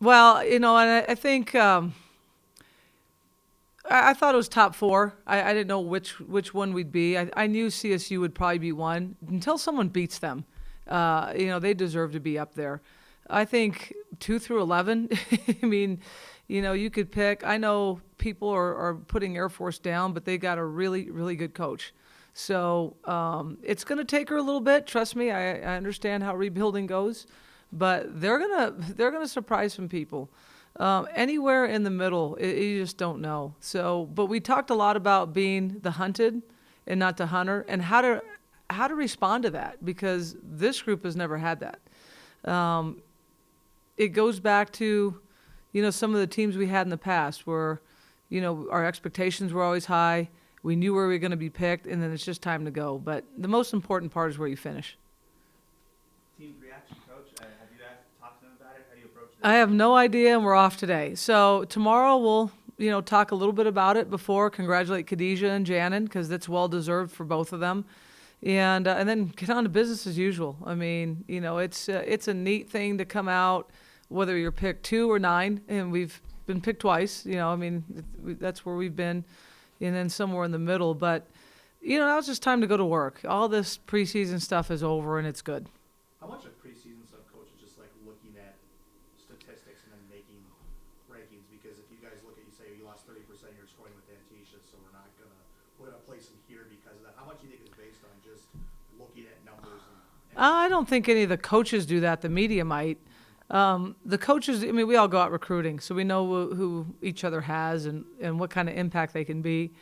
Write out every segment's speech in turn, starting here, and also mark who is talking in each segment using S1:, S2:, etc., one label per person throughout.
S1: Well, and I think I thought it was top four. I didn't know which one we'd be. I knew CSU would probably be one until someone beats them. They deserve to be up there. I think 2 through 11. I mean, you could pick. I know people are putting Air Force down, but they got a really, really good coach. So it's going to take her a little bit. Trust me, I understand how rebuilding goes, but they're gonna surprise some people. Anywhere in the middle, you just don't know. So, but we talked a lot about being the hunted and not the hunter, and how to respond to that because this group has never had that. Um, it goes back to, some of the teams we had in the past where, our expectations were always high. We knew where we were going to be picked, and then it's just time to go. But the most important part is where you finish.
S2: Team's reaction, coach. Have you guys talked to them about it? How do you approach this?
S1: I have no idea, and we're off today. So tomorrow we'll, talk a little bit about it before, congratulate Khadijah and Janin because that's well deserved for both of them, and then get on to business as usual. I mean, it's a neat thing to come out, whether you're picked 2 or 9, and we've been picked twice. I mean, that's where we've been, and then somewhere in the middle. But now it's just time to go to work. All this preseason stuff is over, and it's good.
S3: How much of preseason stuff, coach, is just like looking at statistics and then making rankings? Because if you guys look at, you say you lost 30%, you're scoring with Antisha, so we're gonna place them here because of that. How much do you think is based on just looking at numbers?
S1: I don't think any of the coaches do that. The media might. The coaches, I mean, we all go out recruiting, so we know who each other has and what kind of impact they can be,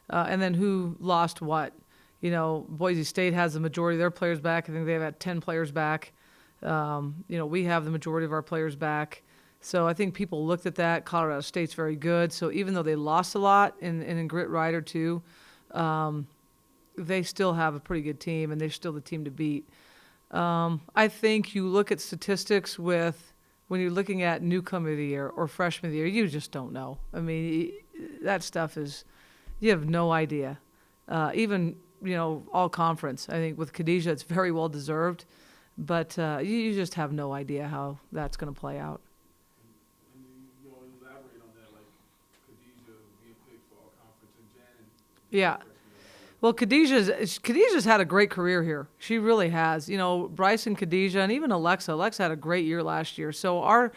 S1: and then who lost what. Boise State has the majority of their players back. I think they've had 10 players back. We have the majority of our players back. So I think people looked at that. Colorado State's very good. So even though they lost a lot, and in Grit Rider too, they still have a pretty good team, and they're still the team to beat. I think you look at statistics when you're looking at newcomer of the year or freshman of the year, you just don't know. I mean, that stuff you have no idea. Even all conference. I think with Khadijah, it's very well deserved, but you just have no idea how that's going to play out.
S4: And you elaborate on that, like Khadijah being picked for all conference and Janet.
S1: Yeah. Well, Khadijah's had a great career here. She really has. Bryce and Khadijah, and even Alexa. Alexa had a great year last year. So our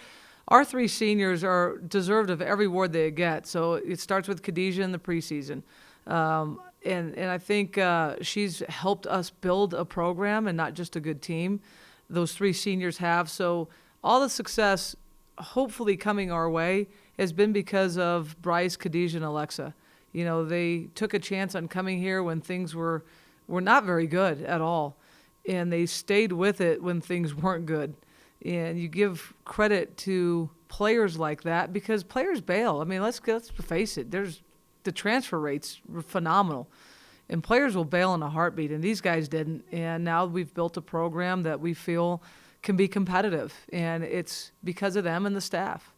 S1: 3 seniors are deserved of every award they get. So it starts with Khadijah in the preseason. And I think she's helped us build a program and not just a good team. Those 3 seniors have. So all the success, hopefully coming our way, has been because of Bryce, Khadijah, and Alexa. They took a chance on coming here when things were not very good at all. And they stayed with it when things weren't good. And you give credit to players like that because players bail. I mean, let's face it. The transfer rates were phenomenal. And players will bail in a heartbeat, and these guys didn't. And now we've built a program that we feel can be competitive, and it's because of them and the staff.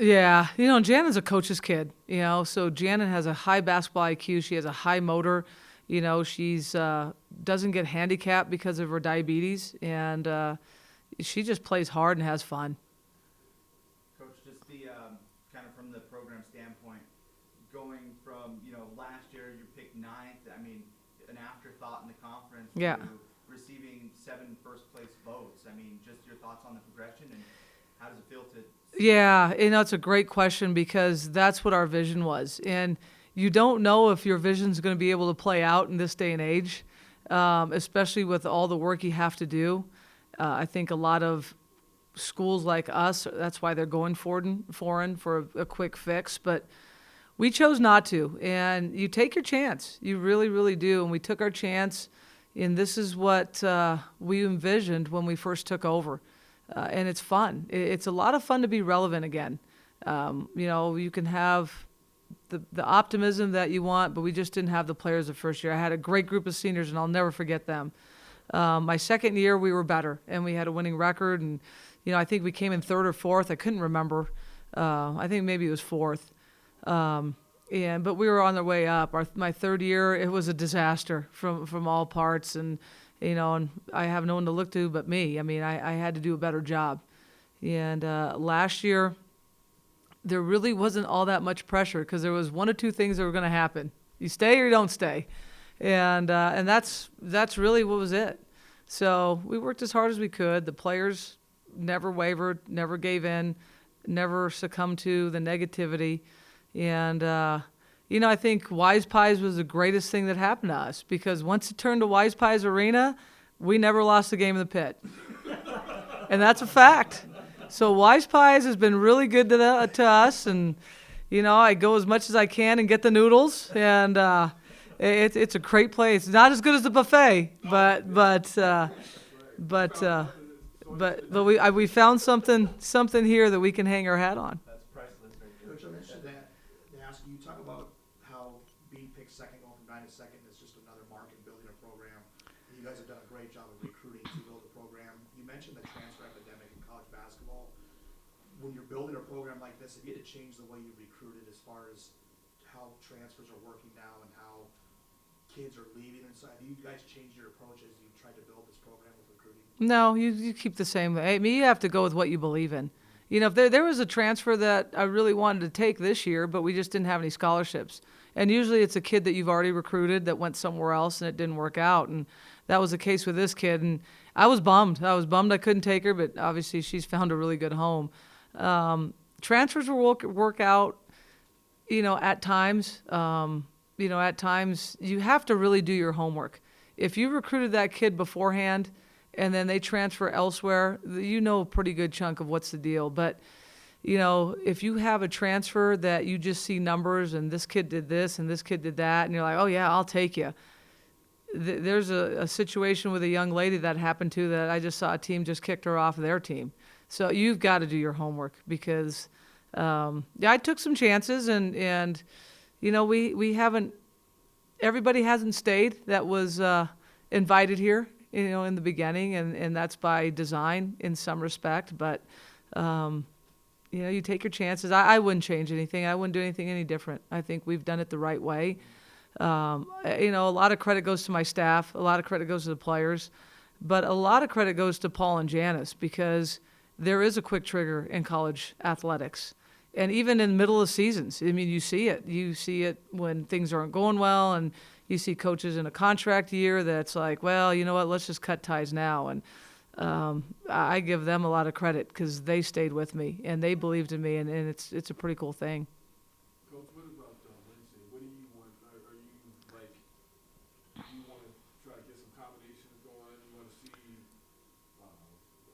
S1: Yeah, Janen's a coach's kid, so Janen has a high basketball IQ. She has a high motor. She's doesn't get handicapped because of her diabetes, and she just plays hard and has fun.
S2: Coach, just the kind of from the program standpoint, going from last year you picked 9th. I mean, an afterthought in the conference.
S1: Yeah.
S2: To receiving 7 first place votes. I mean, just your thoughts on the progression and how does it feel to?
S1: Yeah, it's a great question because that's what our vision was, and you don't know if your vision's going to be able to play out in this day and age, especially with all the work you have to do. I think a lot of schools like us, that's why they're going foreign for a quick fix. But we chose not to, and you take your chance. You really, really do. And we took our chance, and this is what we envisioned when we first took over. And it's fun. It's a lot of fun to be relevant again. You can have the optimism that you want, but we just didn't have the players the first year. I had a great group of seniors, and I'll never forget them. My second year, we were better, and we had a winning record. And, I think we came in 3rd or 4th. I couldn't remember. I think maybe it was 4th. But we were on the way up. My 3rd year, it was a disaster from all parts. And and I have no one to look to but me. I mean, I had to do a better job. And last year, there really wasn't all that much pressure because there was one or two things that were going to happen. You stay or you don't stay. And that's really what was it. So we worked as hard as we could. The players never wavered, never gave in, never succumbed to the negativity. And, I think Wise Pies was the greatest thing that happened to us because once it turned to Wise Pies Arena, we never lost a game in the pit. And that's a fact. So Wise Pies has been really good to us. And, I go as much as I can and get the noodles. And it's a great place. It's not as good as the buffet, but we found something here that we can hang our hat on.
S2: That's priceless right there.
S3: Coach, I'm interested to ask you, talk about how being picked second, going from 9 to second is just another mark in building a program. You guys have done a great job of recruiting to build a program. You mentioned the transfer epidemic in college basketball. When you're building a program like this, have you had to change the way you recruited as far as how transfers are working now and how kids are leaving inside? Do you guys change your approach as you try to build this program with recruiting?
S1: No, you keep the same way. I mean, you have to go with what you believe in. If there was a transfer that I really wanted to take this year, but we just didn't have any scholarships. And usually it's a kid that you've already recruited that went somewhere else and it didn't work out. And that was the case with this kid. And I was bummed. I couldn't take her, but obviously she's found a really good home. Transfers will work out, at times. At times you have to really do your homework. If you recruited that kid beforehand and then they transfer elsewhere, a pretty good chunk of what's the deal. But, if you have a transfer that you just see numbers and this kid did this and this kid did that, and you're like, oh, yeah, I'll take you. There's a situation with a young lady that happened to that I just saw a team just kicked her off their team. So you've got to do your homework because, I took some chances and we haven't, everybody hasn't stayed that was invited here, in the beginning, and that's by design in some respect. But, you take your chances. I wouldn't change anything. I wouldn't do anything any different. I think we've done it the right way. A lot of credit goes to my staff. A lot of credit goes to the players. But a lot of credit goes to Paul and Janice because there is a quick trigger in college athletics. And even in the middle of seasons, I mean, you see it. You see it when things aren't going well, and you see coaches in a contract year that's like, well, you know what, let's just cut ties now. And I give them a lot of credit because they stayed with me, and they believed in me, and it's a pretty cool thing.
S4: Coach, what about Wednesday? What do you want? Are you like, do you want to try to get some combinations going? You want to see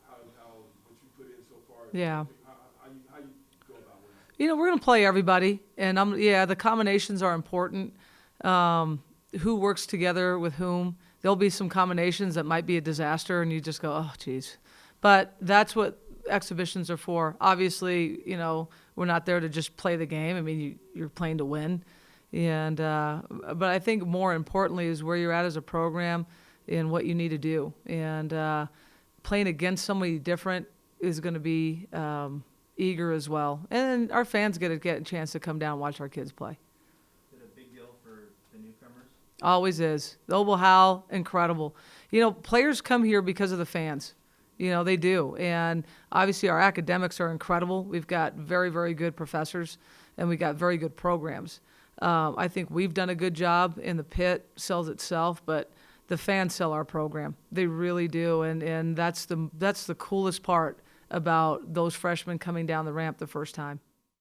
S4: how what you put in so far?
S1: Yeah.
S4: How you go about Wednesday?
S1: We're going to play everybody, and the combinations are important. Who works together with whom? There'll be some combinations that might be a disaster, and you just go, oh, geez. But that's what exhibitions are for. Obviously, we're not there to just play the game. I mean, you're playing to win. And but I think more importantly is where you're at as a program and what you need to do. And playing against somebody different is going to be eager as well. And our fans get a chance to come down and watch our kids play.
S2: Is it a big deal for the newcomers?
S1: Always is. The Oval Hal, incredible. Players come here because of the fans. They do. And obviously our academics are incredible. We've got very, very good professors, and we got very good programs. I think we've done a good job, and the pit sells itself, but the fans sell our program. They really do. And that's the coolest part about those freshmen coming down the ramp the first time.